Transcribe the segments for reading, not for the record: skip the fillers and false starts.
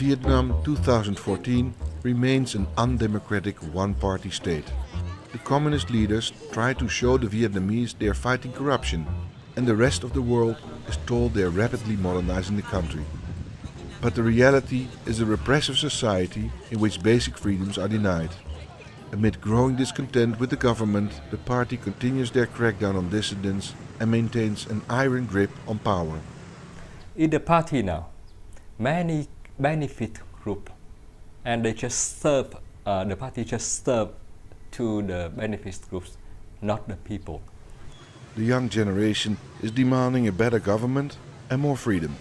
Vietnam 2014 remains an undemocratic one-party state. The communist leaders try to show the Vietnamese they are fighting corruption, and the rest of the world is told they are rapidly modernizing the country. But the reality is a repressive society in which basic freedoms are denied. Amid growing discontent with the government, the party continues their crackdown on dissidents and maintains an iron grip on power. In the party now, many benefit group, and they just serve. The party just serve to the benefit groups, not the people. The young generation is demanding a better government and more freedom.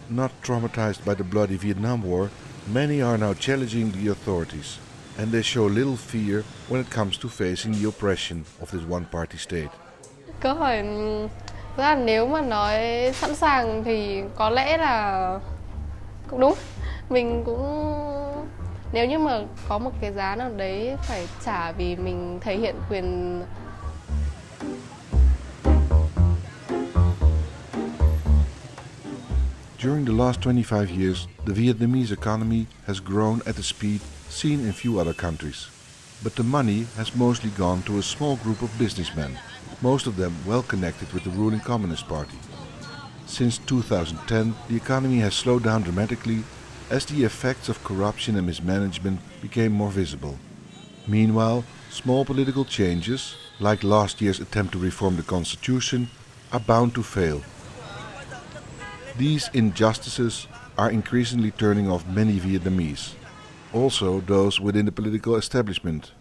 Not traumatized by the bloody Vietnam War, many are now challenging the authorities, and they show little fear when it comes to facing the oppression of this one-party state. Câu hỏi ra nếu mà nói sẵn sàng thì có lẽ là cũng đúng. Mình cũng nếu như mà có một cái giá nào đấy phải trả vì mình thể hiện quyền. During the last 25 years, the Vietnamese economy has grown at a speed seen in few other countries. But the money has mostly gone to a small group of businessmen, most of them well connected with the ruling Communist Party. Since 2010, the economy has slowed down dramatically as the effects of corruption and mismanagement became more visible. Meanwhile, small political changes, like last year's attempt to reform the constitution, are bound to fail. These injustices are increasingly turning off many Vietnamese, also those within the political establishment.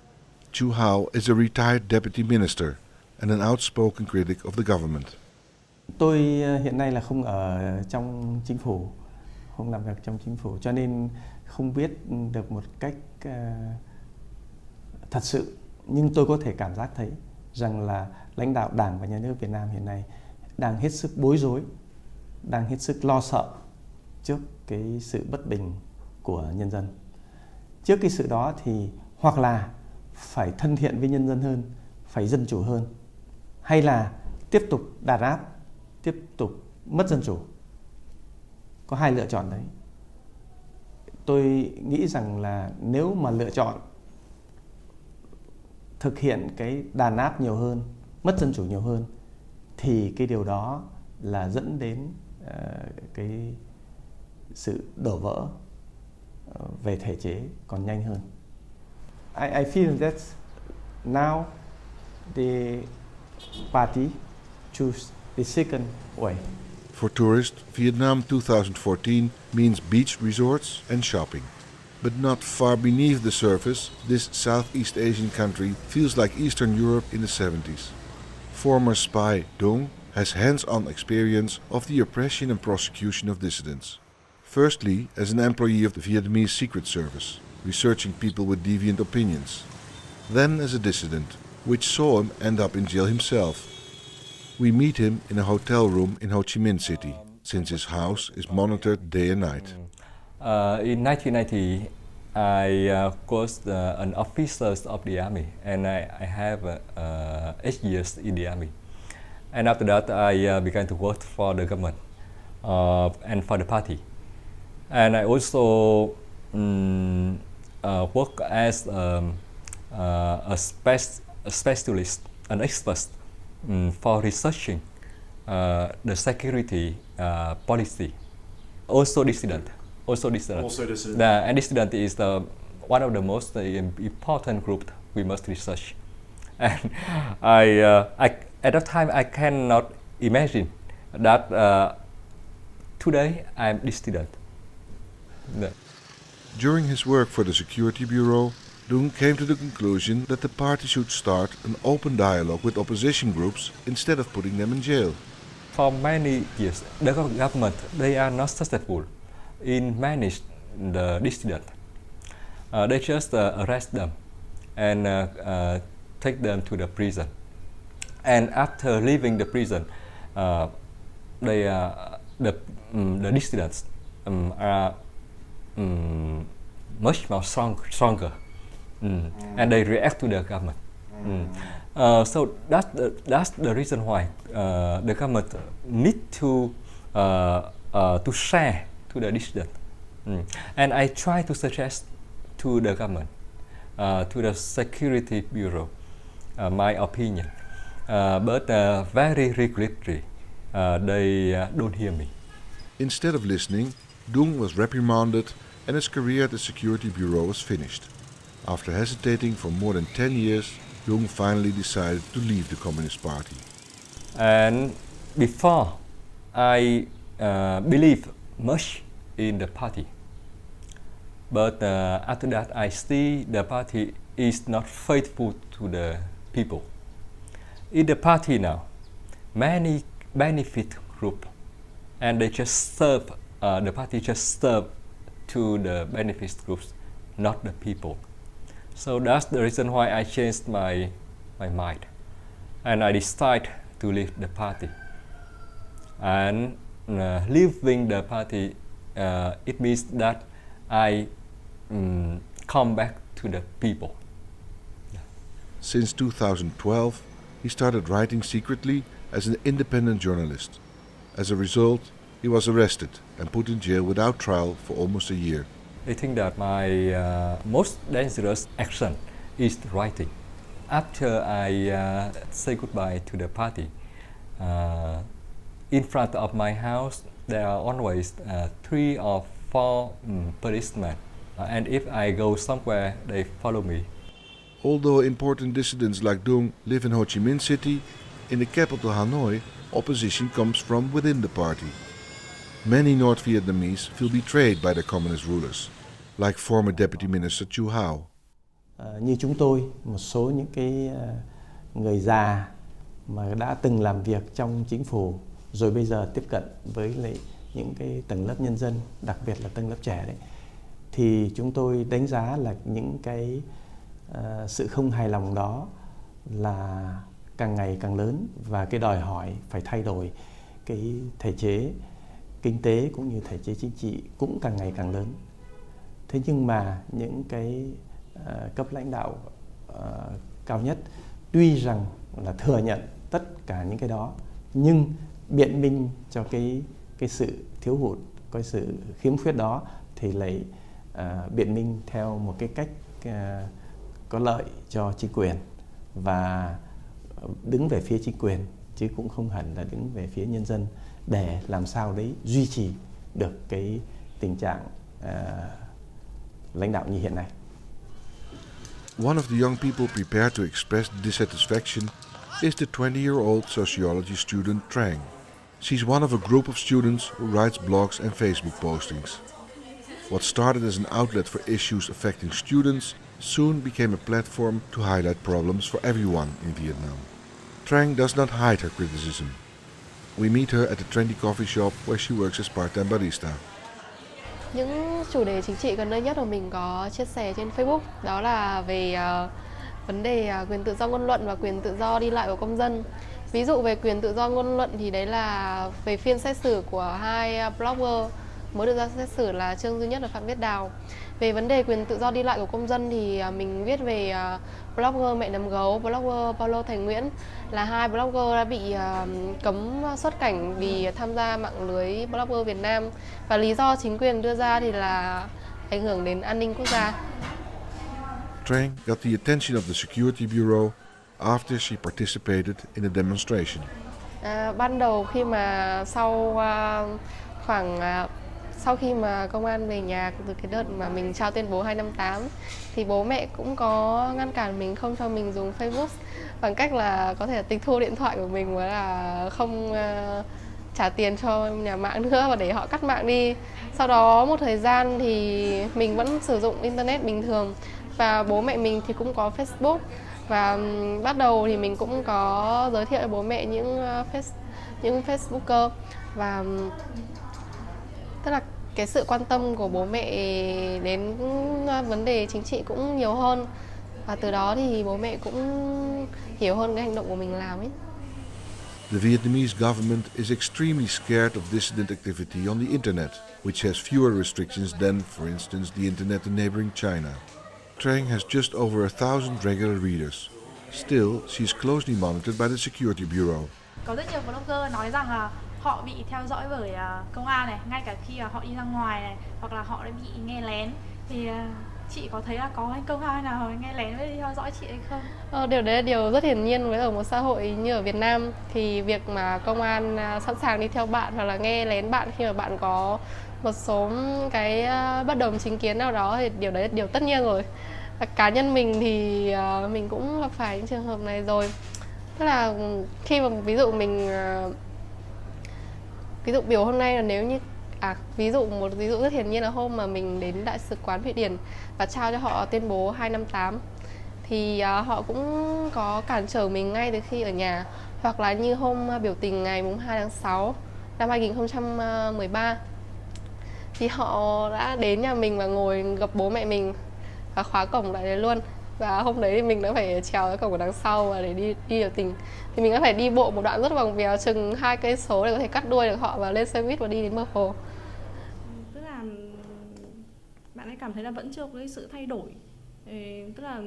Chu Hao is a retired deputy minister and an outspoken critic of the government. Tôi hiện nay là không ở trong chính phủ, không làm việc trong chính phủ, cho nên không biết được một cách thật sự. Nhưng tôi có thể cảm giác thấy rằng là lãnh đạo Đảng và Nhà nước Việt Nam hiện nay đang hết sức bối rối, đang hết sức lo sợ trước cái sự bất bình của nhân dân. Trước cái sự đó thì hoặc là phải thân thiện với nhân dân hơn, phải dân chủ hơn, hay là tiếp tục đàn áp, tiếp tục mất dân chủ. Có hai lựa chọn đấy. Tôi nghĩ rằng là nếu mà lựa chọn thực hiện cái đàn áp nhiều hơn, mất dân chủ nhiều hơn, thì cái điều đó là dẫn đến cái sự đổ vỡ về thể chế còn nhanh hơn. I feel that now the party choose the second way. For tourists, Vietnam 2014 means beach resorts and shopping. But not far beneath the surface, this Southeast Asian country feels like Eastern Europe in the 70s. Former spy Dong has hands-on experience of the oppression and prosecution of dissidents. Firstly, as an employee of the Vietnamese Secret Service, researching people with deviant opinions. Then as a dissident, which saw him end up in jail himself. We meet him in a hotel room in Ho Chi Minh City, since his house is monitored day and night. In 1990, I was an officer of the army, and I have 8 years in the army. And after that, I began to work for the government and for the party. And I also work as a specialist, an expert for researching the security policy. Also dissident. And dissident is one of the most important groups we must research. And at that time I cannot imagine that today I'm dissident. During his work for the Security Bureau, Dung came to the conclusion that the party should start an open dialogue with opposition groups instead of putting them in jail. For many years, the government, they are not successful in manage the dissident. They just arrest them and take them to the prison. And after leaving the prison, the dissidents are much more stronger, and they react to the government. So that's the reason why the government need to share to the dissident And I try to suggest to the government, to the Security Bureau, my opinion. But very regretfully, they don't hear me. Instead of listening, Dung was reprimanded and his career at the Security Bureau was finished. After hesitating for more than 10 years, Dung finally decided to leave the Communist Party. And before, I believe much in the party. But after that, I see the party is not faithful to the people. In the party now, many benefit group, and they just serve, the party just serve to the benefit groups, not the people. So that's the reason why I changed my mind, and I decided to leave the party. And leaving the party, it means that I come back to the people. Since 2012, he started writing secretly as an independent journalist. As a result, he was arrested and put in jail without trial for almost a year. I think that my most dangerous action is writing. After I say goodbye to the party, in front of my house there are always 3 or 4 policemen, and if I go somewhere, they follow me. Although important dissidents like Dung live in Ho Chi Minh City, in the capital Hanoi, opposition comes from within the party. Many North Vietnamese feel betrayed by the communist rulers, like former Deputy Minister Chu Hao. Như chúng tôi, một số những cái người già mà đã từng làm việc trong chính phủ rồi bây giờ tiếp cận với lại những cái tầng lớp nhân dân, đặc biệt là tầng lớp trẻ đấy, thì chúng tôi đánh giá là những cái sự không hài lòng đó là càng ngày càng lớn, và cái đòi hỏi phải thay đổi cái thể chế kinh tế cũng như thể chế chính trị cũng càng ngày càng lớn. Thế nhưng mà những cái cấp lãnh đạo cao nhất tuy rằng là thừa nhận tất cả những cái đó, nhưng biện minh cho cái sự thiếu hụt, cái sự khiếm khuyết đó thì lại biện minh theo một cái cách có lợi cho chính quyền và đứng về phía chính quyền, chứ cũng không hẳn là đứng về phía nhân dân, để làm sao đấy duy trì được cái tình trạng lãnh đạo như hiện nay. One of the young people prepared to express dissatisfaction is the 20-year-old sociology student Trang. She's one of a group of students who writes blogs and Facebook postings. What started as an outlet for issues affecting students soon became a platform to highlight problems for everyone in Vietnam. Trang does not hide her criticism. We meet her at the trendy coffee shop where she works as part-time barista. Những chủ đề chính trị gần đây nhất mà mình có chia sẻ trên Facebook đó là về vấn đề quyền tự do ngôn luận và quyền tự do đi lại của công dân. Ví dụ về quyền tự do ngôn luận thì đấy là về phiên xét xử của 2 blogger mới được ra xét xử là Trương Duy Nhất và Phạm Viết Đào. Về vấn đề quyền tự do đi lại của công dân thì mình viết về blogger Mẹ Nấm Gấu, blogger Paulo Thành Nguyễn, là 2 blogger đã bị cấm xuất cảnh vì tham gia mạng lưới blogger Việt Nam, và lý do chính quyền đưa ra thì là ảnh hưởng đến an ninh quốc gia. Trang got the attention of the Security Bureau after she participated in a demonstration. Ban đầu khi mà sau khi mà công an về nhà từ cái đợt mà mình trao tuyên bố 258 thì bố mẹ cũng có ngăn cản mình không cho mình dùng Facebook bằng cách là có thể tịch thu điện thoại của mình và là không trả tiền cho nhà mạng nữa và để họ cắt mạng đi. Sau đó một thời gian thì mình vẫn sử dụng internet bình thường và bố mẹ mình thì cũng có Facebook, và bắt đầu thì mình cũng có giới thiệu cho bố mẹ những Facebooker, và tức là cái sự quan tâm của bố mẹ đến vấn đề chính trị cũng nhiều hơn, và từ đó thì bố mẹ cũng hiểu hơn cái hành động của mình làm ấy. The Vietnamese government is extremely scared of dissident activity on the internet, which has fewer restrictions than, for instance, the internet in neighboring China. Trang has just over 1,000 regular readers. Still, she is closely monitored by the Security Bureau. Có rất nhiều blogger nói rằng là họ bị theo dõi bởi công an này, ngay cả khi họ đi ra ngoài này, hoặc là họ đã bị nghe lén. Thì chị có thấy là có anh công an nào nghe lén với theo dõi chị hay không? Điều đấy là điều rất hiển nhiên với ở một xã hội như ở Việt Nam. Thì việc mà công an sẵn sàng đi theo bạn hoặc là nghe lén bạn khi mà bạn có một số cái bất đồng chính kiến nào đó thì điều đấy là điều tất nhiên rồi. Và cá nhân mình thì mình cũng gặp phải những trường hợp này rồi. Tức là khi mà ví dụ mình ví dụ biểu hôm nay là nếu như một ví dụ rất hiển nhiên là hôm mà mình đến Đại sứ quán Thụy Điển và trao cho họ tuyên bố 258 thì họ cũng có cản trở mình ngay từ khi ở nhà. Hoặc là như hôm biểu tình ngày mùng 2 tháng 6 năm 2013 thì họ đã đến nhà mình và ngồi gặp bố mẹ mình và khóa cổng lại đấy luôn. Và hôm đấy thì mình đã phải trèo cái cổng ở đằng sau và để đi biểu tình. Thì mình đã phải đi bộ một đoạn rất vòng vèo chừng 2 cây số để có thể cắt đuôi được họ và lên xe buýt và đi đến bờ hồ. Tức là bạn ấy cảm thấy là vẫn chưa có cái sự thay đổi. Tức là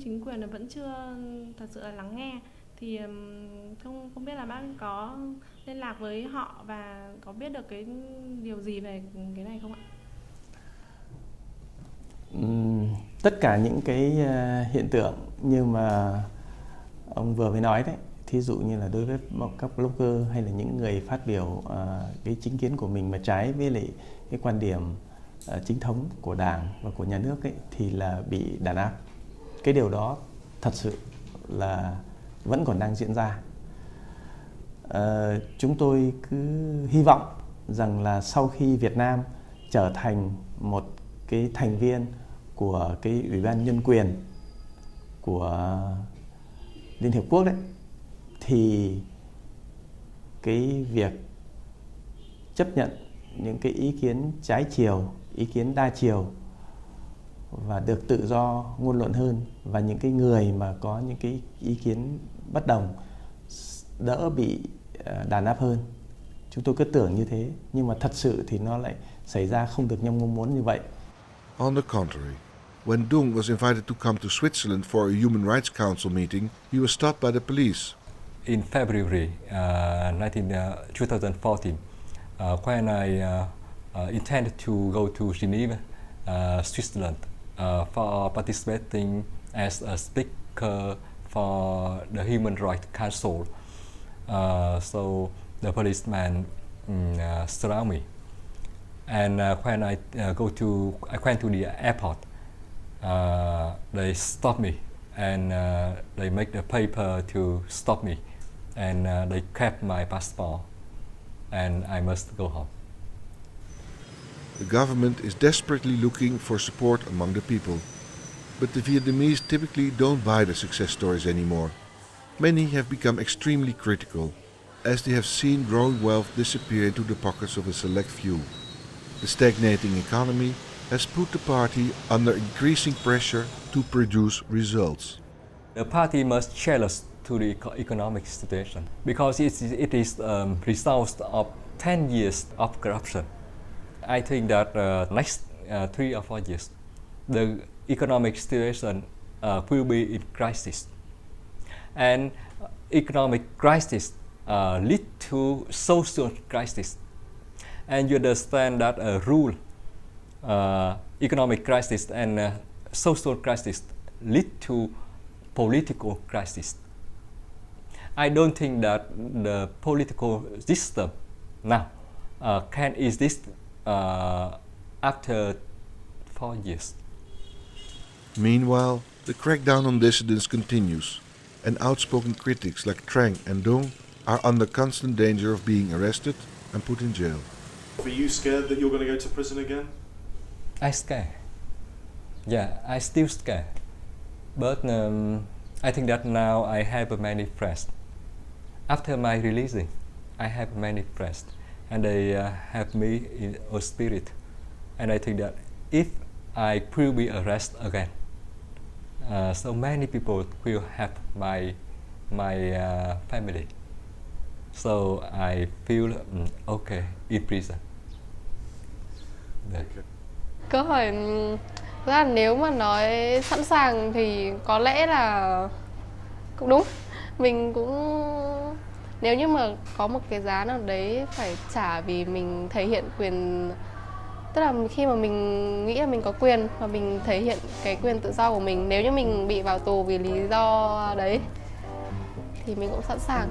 chính quyền là vẫn chưa thật sự là lắng nghe. Thì không biết là bác có liên lạc với họ và có biết được cái điều gì về cái này không ạ? Tất cả những cái hiện tượng như mà ông vừa mới nói đấy, thí dụ như là đối với các blogger hay là những người phát biểu cái chính kiến của mình mà trái với lại cái quan điểm chính thống của Đảng và của nhà nước ấy, thì là bị đàn áp. Cái điều đó thật sự là vẫn còn đang diễn ra. Chúng tôi cứ hy vọng rằng là sau khi Việt Nam trở thành một cái thành viên của cái Ủy ban Nhân quyền của Liên Hiệp Quốc đấy, thì cái việc chấp nhận những cái ý kiến trái chiều, ý kiến đa chiều và được tự do ngôn luận hơn, và những cái người mà có những cái ý kiến bất đồng đỡ bị đàn áp hơn. Chúng tôi cứ tưởng như thế, nhưng mà thật sự thì nó lại xảy ra không được như mong muốn như vậy. On the contrary, when Dung was invited to come to Switzerland for a Human Rights Council meeting, he was stopped by the police. In February 2014, when I intended to go to Geneva, Switzerland, for participating as a speaker for the Human Rights Council, so the policeman surround me. And when I went to the airport, they stopped me and they make the paper to stop me, and they kept my passport, and I must go home. The government is desperately looking for support among the people, but the Vietnamese typically don't buy the success stories anymore. Many have become extremely critical, as they have seen growing wealth disappear into the pockets of a select few. The stagnating economy has put the party under increasing pressure to produce results. The party must challenge to the economic situation because it is result of 10 years of corruption. I think that next 3 or 4 years, the economic situation will be in crisis, and economic crisis lead to social crisis. And you understand that economic crisis and social crisis lead to political crisis. I don't think that the political system now can exist after 4 years. Meanwhile, the crackdown on dissidents continues, and outspoken critics like Trang and Dong are under constant danger of being arrested and put in jail. Are you scared that you're going to go to prison again? I scared. Yeah, I still scared. But I think that now I have many friends. After my releasing, I have many friends, and they have me in a spirit. And I think that if I will be arrested again, so many people will have my family. So I feel okay in prison. Okay. Câu hỏi là nếu mà nói sẵn sàng thì có lẽ là cũng đúng. Mình cũng nếu như mà có một cái giá nào đấy phải trả vì mình thể hiện quyền, tức là khi mà mình nghĩ là mình có quyền và mình thể hiện cái quyền tự do của mình, nếu như mình bị vào tù vì lý do đấy thì mình cũng sẵn sàng.